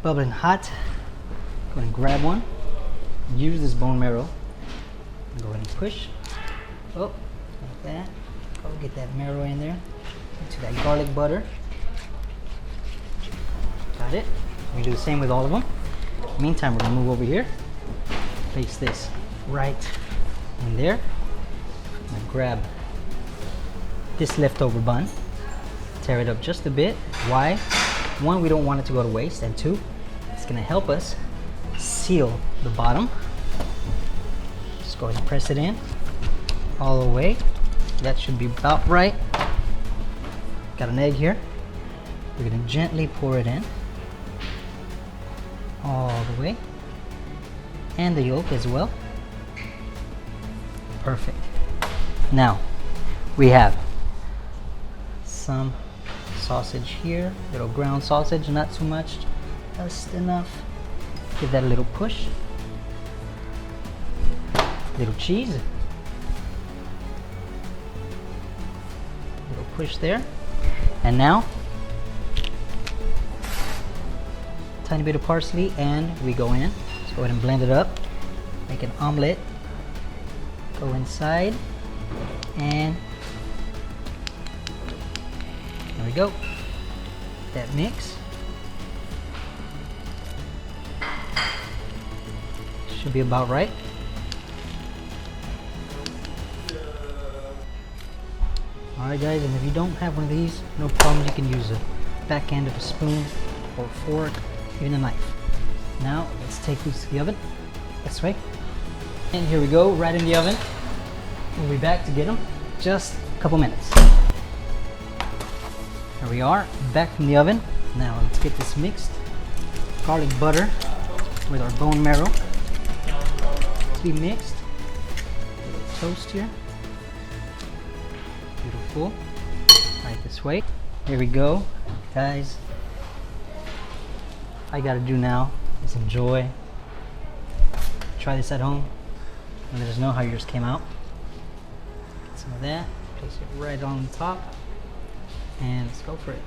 bubbling hot. Go ahead and grab one. Use this bone marrow. Go ahead and push. Oh, like that. Go get that marrow in there. Into that garlic butter. Got it. We do the same with all of them. Meantime, we're gonna move over here. Place this right in there. And grab this leftover bun. Tear it up just a bit. Why? One, we don't want it to go to waste, and two, it's gonna help us seal the bottom. Just go ahead and press it in all the way. That should be about right. Got an egg here. We're gonna gently pour it in all the way, and the yolk as well. Perfect. Now we have some sausage here, little ground sausage, not too much, just enough. Give that a little push. Little cheese. Little push there. And now, tiny bit of parsley, and we go in. Let's go ahead and blend it up. Make an omelette. Go inside, and there we go. That mix. Should be about right. Alright guys, and if you don't have one of these, no problem, you can use a back end of a spoon or a fork, even a knife. Now let's take these to the oven. This way. And here we go, right in the oven. We'll be back to get them just a couple minutes. Here we are, back from the oven. Now let's get this mixed. Garlic butter with our bone marrow to be mixed. A little toast here. Beautiful. Right this way. Here we go, guys. All I gotta do now is enjoy. Try this at home. And let us know how yours came out. Get some of that. Place it right on the top. And let's go for it.